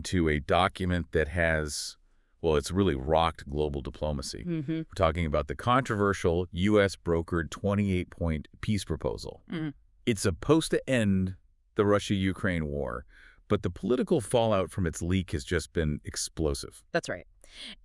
to a document that has, well, it's really rocked global diplomacy. We're talking about the controversial U.S.-brokered 28-point peace proposal. It's supposed to end the Russia-Ukraine war, but the political fallout from its leak has just been explosive. That's right.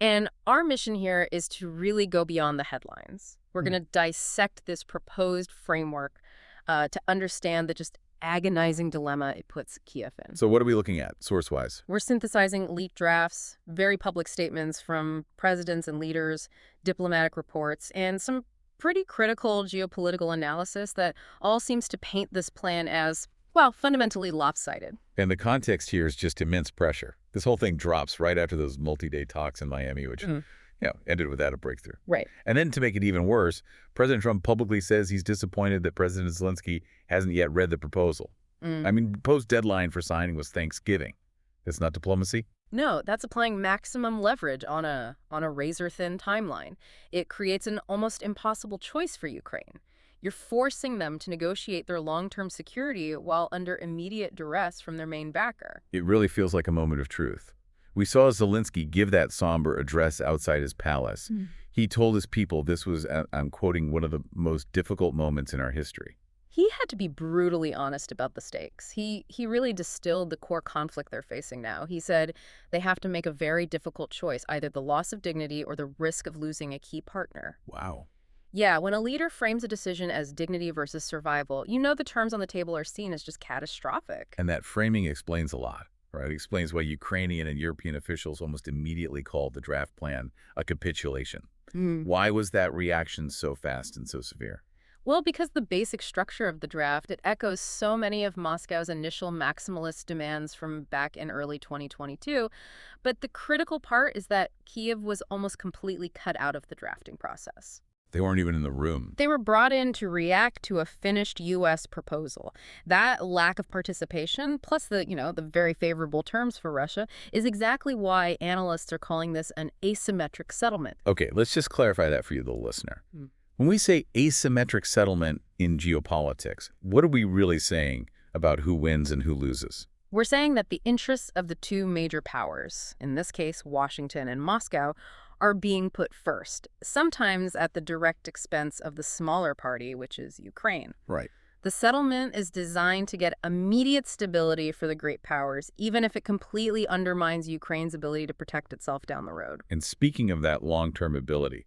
And our mission here is to really go beyond the headlines. We're going to dissect this proposed framework to understand the just agonizing dilemma it puts Kiev in. So what are we looking at, source-wise? We're synthesizing leaked drafts, very public statements from presidents and leaders, diplomatic reports, and some pretty critical geopolitical analysis that all seems to paint this plan as, well, fundamentally lopsided. And the context here is just immense pressure. This whole thing drops right after those multi-day talks in Miami, which ended without a breakthrough. Right. And then to make it even worse, President Trump publicly says he's disappointed that President Zelenskyy hasn't yet read the proposal. I mean, proposed deadline for signing was Thanksgiving. That's not diplomacy? No, that's applying maximum leverage on a razor-thin timeline. It creates an almost impossible choice for Ukraine. You're forcing them to negotiate their long-term security while under immediate duress from their main backer. It really feels like a moment of truth. We saw Zelenskyy give that somber address outside his palace. He told his people this was, I'm quoting, one of the most difficult moments in our history. He had to be brutally honest about the stakes. He really distilled the core conflict they're facing now. He said they have to make a very difficult choice, either the loss of dignity or the risk of losing a key partner. Wow. Yeah, when a leader frames a decision as dignity versus survival, you know the terms on the table are seen as just catastrophic. And that framing explains a lot, right? It explains why Ukrainian and European officials almost immediately called the draft plan a capitulation. Why was that reaction so fast and so severe? Well, because the basic structure of the draft, it echoes so many of Moscow's initial maximalist demands from back in early 2022. But the critical part is that Kyiv was almost completely cut out of the drafting process. They weren't even in the room. They were brought in to react to a finished U.S. proposal. That lack of participation, plus the very favorable terms for Russia, is exactly why analysts are calling this an asymmetric settlement. Okay, let's just clarify that for you, the listener. When we say asymmetric settlement in geopolitics, what are we really saying about who wins and who loses? We're saying that the interests of the two major powers, in this case Washington and Moscow, are being put first, sometimes at the direct expense of the smaller party, which is Ukraine. Right. The settlement is designed to get immediate stability for the great powers, even if it completely undermines Ukraine's ability to protect itself down the road. And speaking of that long-term ability,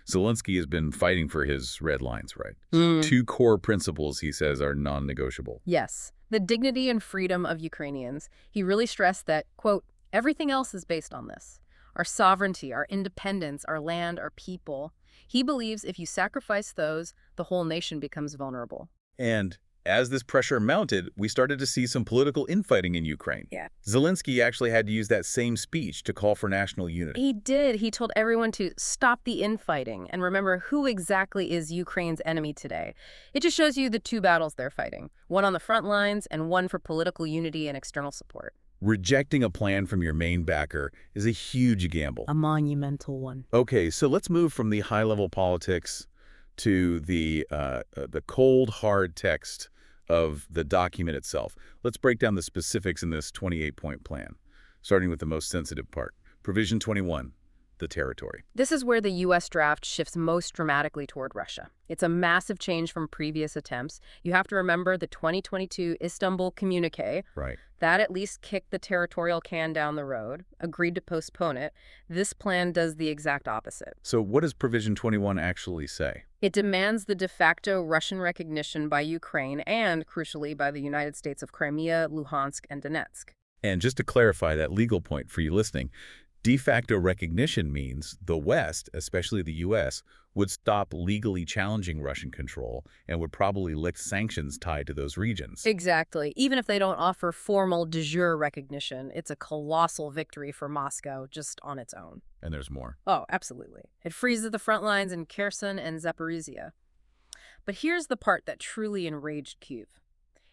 Zelenskyy has been fighting for his red lines, right? Two core principles, he says, are non-negotiable. Yes. The dignity and freedom of Ukrainians. He really stressed that, quote, everything else is based on this. Our sovereignty, our independence, our land, our people. He believes if you sacrifice those, the whole nation becomes vulnerable. And as this pressure mounted, we started to see some political infighting in Ukraine. Yeah. Zelenskyy actually had to use that same speech to call for national unity. He did. He told everyone to stop the infighting and remember who exactly is Ukraine's enemy today. It just shows you the two battles they're fighting, one on the front lines and one for political unity and external support. Rejecting a plan from your main backer is a huge gamble. A monumental one. Okay, so let's move from the high-level politics to the cold, hard text of the document itself. Let's break down the specifics in this 28-point plan, starting with the most sensitive part. Provision 21, the territory. This is where the U.S. draft shifts most dramatically toward Russia. It's a massive change from previous attempts. You have to remember the 2022 Istanbul communique. Right. That at least kicked the territorial can down the road, agreed to postpone it. This plan does the exact opposite. So what does Provision 21 actually say? It demands the de facto Russian recognition by Ukraine and, crucially, by the United States of Crimea, Luhansk, and Donetsk. And just to clarify that legal point for you listening, de facto recognition means the West, especially the U.S., would stop legally challenging Russian control and would probably lift sanctions tied to those regions. Exactly. Even if they don't offer formal de jure recognition, it's a colossal victory for Moscow just on its own. And there's more. Oh, absolutely. It freezes the front lines in Kherson and Zaporizhia. But here's the part that truly enraged Kyiv.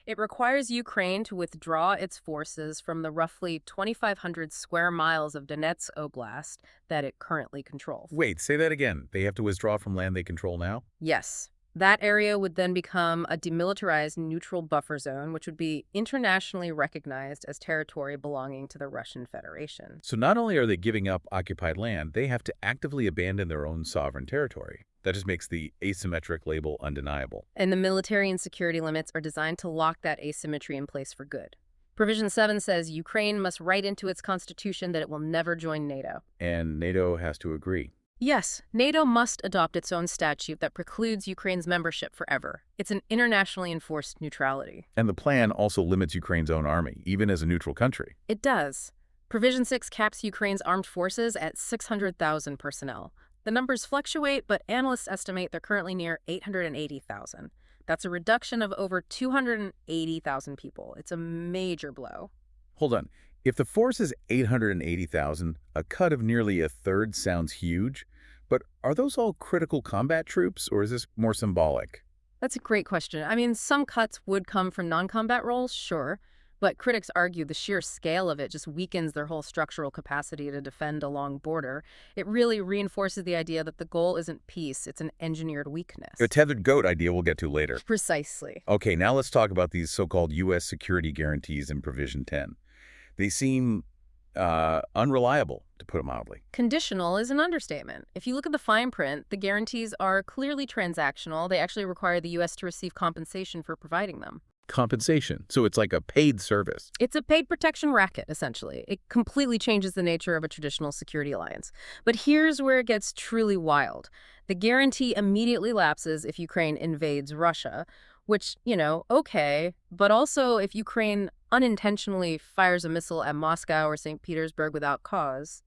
It requires Ukraine to withdraw its forces from the roughly 2,500 square miles of Donetsk Oblast that it currently controls. Wait, say that again. They have to withdraw from land they control now? Yes. That area would then become a demilitarized neutral buffer zone, which would be internationally recognized as territory belonging to the Russian Federation. So not only are they giving up occupied land, they have to actively abandon their own sovereign territory. That just makes the asymmetric label undeniable. And the military and security limits are designed to lock that asymmetry in place for good. Provision 7 says Ukraine must write into its constitution that it will never join NATO. And NATO has to agree. Yes, NATO must adopt its own statute that precludes Ukraine's membership forever. It's an internationally enforced neutrality. And the plan also limits Ukraine's own army, even as a neutral country. It does. Provision 6 caps Ukraine's armed forces at 600,000 personnel. The numbers fluctuate, but analysts estimate they're currently near 880,000. That's a reduction of over 280,000 people. It's a major blow. Hold on. If the force is 880,000, a cut of nearly a third sounds huge. But are those all critical combat troops, or is this more symbolic? That's a great question. I mean, some cuts would come from non-combat roles, sure. But critics argue the sheer scale of it just weakens their whole structural capacity to defend a long border. It really reinforces the idea that the goal isn't peace, it's an engineered weakness. A tethered goat idea we'll get to later. Precisely. Okay, now let's talk about these so-called U.S. security guarantees in Provision 10. They seem unreliable, to put it mildly. Conditional is an understatement. If you look at the fine print, the guarantees are clearly transactional. They actually require the U.S. to receive compensation for providing them. Compensation. So it's like a paid service. It's a paid protection racket, essentially. It completely changes the nature of a traditional security alliance. But here's where it gets truly wild. The guarantee immediately lapses if Ukraine invades Russia, which, okay, but also if Ukraine unintentionally fires a missile at Moscow or St. Petersburg without cause.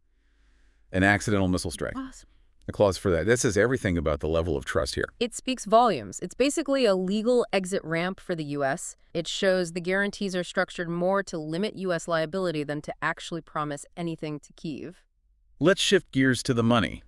An accidental missile strike. Awesome. A clause for that. This says everything about the level of trust here. It speaks volumes. It's basically a legal exit ramp for the U.S. It shows the guarantees are structured more to limit U.S. liability than to actually promise anything to Kyiv. Let's shift gears to the money.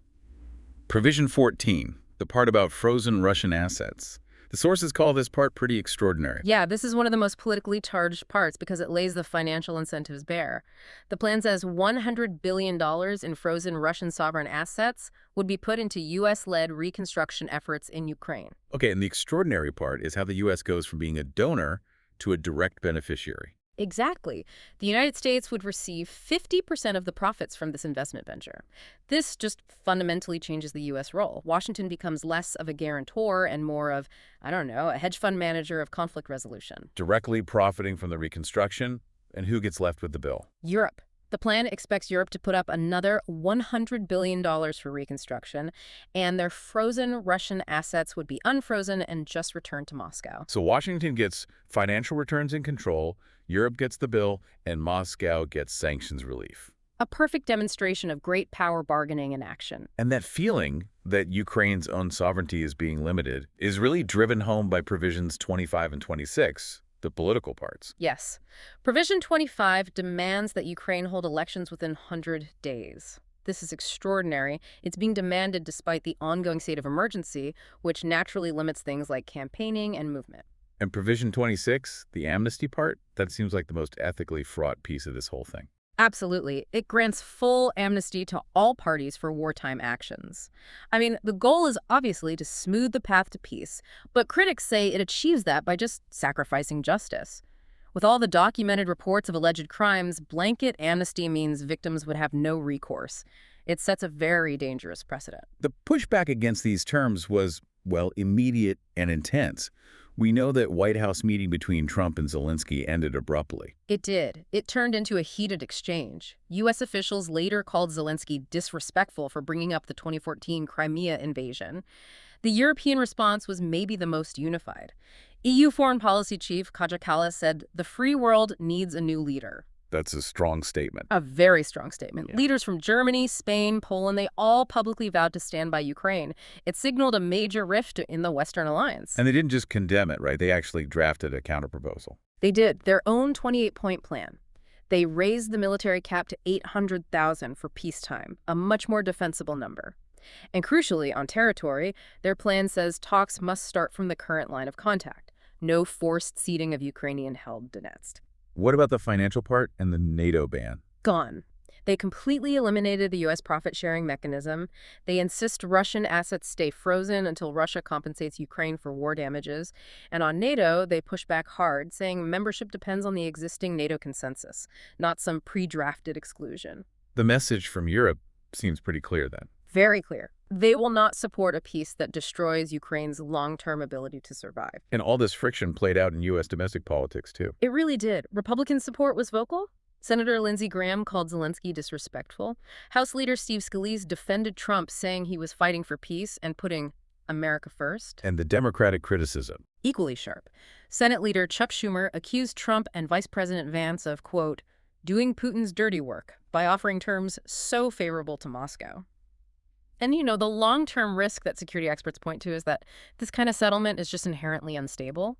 Provision 14, the part about frozen Russian assets. The sources call this part pretty extraordinary. Yeah, this is one of the most politically charged parts because it lays the financial incentives bare. The plan says $100 billion in frozen Russian sovereign assets would be put into U.S.-led reconstruction efforts in Ukraine. Okay, and the extraordinary part is how the U.S. goes from being a donor to a direct beneficiary. Exactly. The United States would receive 50% of the profits from this investment venture. This just fundamentally changes the U.S. role. Washington becomes less of a guarantor and more of, a hedge fund manager of conflict resolution. Directly profiting from the reconstruction, and who gets left with the bill? Europe. The plan expects Europe to put up another $100 billion for reconstruction, and their frozen Russian assets would be unfrozen and just returned to Moscow. So Washington gets financial returns and control, Europe gets the bill, and Moscow gets sanctions relief. A perfect demonstration of great power bargaining in action. And that feeling that Ukraine's own sovereignty is being limited is really driven home by Provisions 25 and 26. The political parts. Yes. Provision 25 demands that Ukraine hold elections within 100 days. This is extraordinary. It's being demanded despite the ongoing state of emergency, which naturally limits things like campaigning and movement. And Provision 26, the amnesty part, that seems like the most ethically fraught piece of this whole thing. Absolutely. It grants full amnesty to all parties for wartime actions. I mean, the goal is obviously to smooth the path to peace, but critics say it achieves that by just sacrificing justice. With all the documented reports of alleged crimes, blanket amnesty means victims would have no recourse. It sets a very dangerous precedent. The pushback against these terms was, immediate and intense. We know that White House meeting between Trump and Zelenskyy ended abruptly. It did. It turned into a heated exchange. U.S. officials later called Zelenskyy disrespectful for bringing up the 2014 Crimea invasion. The European response was maybe the most unified. EU Foreign Policy Chief Kaja Kallas said, "The free world needs a new leader." That's a strong statement. A very strong statement. Yeah. Leaders from Germany, Spain, Poland, they all publicly vowed to stand by Ukraine. It signaled a major rift in the Western alliance. And they didn't just condemn it, right? They actually drafted a counterproposal. They did. Their own 28-point plan. They raised the military cap to 800,000 for peacetime, a much more defensible number. And crucially, on territory, their plan says talks must start from the current line of contact. No forced ceding of Ukrainian-held Donetsk. What about the financial part and the NATO ban? Gone. They completely eliminated the U.S. profit-sharing mechanism. They insist Russian assets stay frozen until Russia compensates Ukraine for war damages. And on NATO, they push back hard, saying membership depends on the existing NATO consensus, not some pre-drafted exclusion. The message from Europe seems pretty clear then. Very clear. They will not support a peace that destroys Ukraine's long-term ability to survive. And all this friction played out in U.S. domestic politics, too. It really did. Republican support was vocal. Senator Lindsey Graham called Zelenskyy disrespectful. House Leader Steve Scalise defended Trump, saying he was fighting for peace and putting America first. And the Democratic criticism? Equally sharp. Senate Leader Chuck Schumer accused Trump and Vice President Vance of, quote, doing Putin's dirty work by offering terms so favorable to Moscow. And, the long-term risk that security experts point to is that this kind of settlement is just inherently unstable.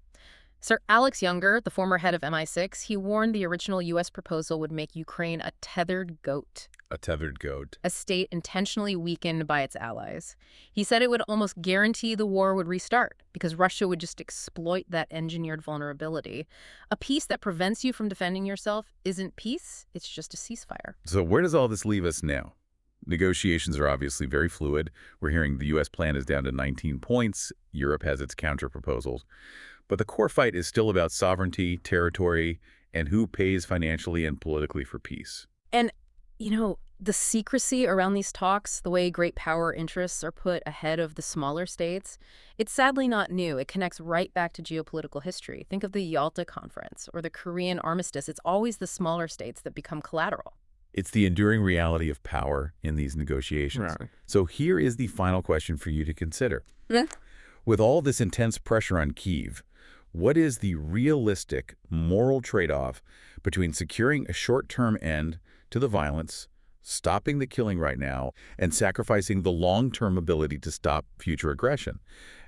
Sir Alex Younger, the former head of MI6, he warned the original U.S. proposal would make Ukraine a tethered goat. A tethered goat. A state intentionally weakened by its allies. He said it would almost guarantee the war would restart because Russia would just exploit that engineered vulnerability. A peace that prevents you from defending yourself isn't peace, it's just a ceasefire. So where does all this leave us now? Negotiations are obviously very fluid. We're hearing the U.S. plan is down to 19 points. Europe has its counter-proposals. But the core fight is still about sovereignty, territory, and who pays financially and politically for peace. And, the secrecy around these talks, the way great power interests are put ahead of the smaller states, it's sadly not new. It connects right back to geopolitical history. Think of the Yalta Conference or the Korean Armistice. It's always the smaller states that become collateral. It's the enduring reality of power in these negotiations. Right. So here is the final question for you to consider. With all this intense pressure on Kyiv, what is the realistic moral trade-off between securing a short-term end to the violence, stopping the killing right now, and sacrificing the long-term ability to stop future aggression?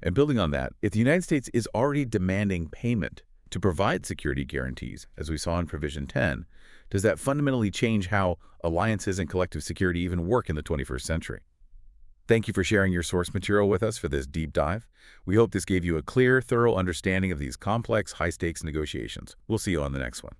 And building on that, if the United States is already demanding payment to provide security guarantees, as we saw in Provision 10, does that fundamentally change how alliances and collective security even work in the 21st century? Thank you for sharing your source material with us for this deep dive. We hope this gave you a clear, thorough understanding of these complex, high-stakes negotiations. We'll see you on the next one.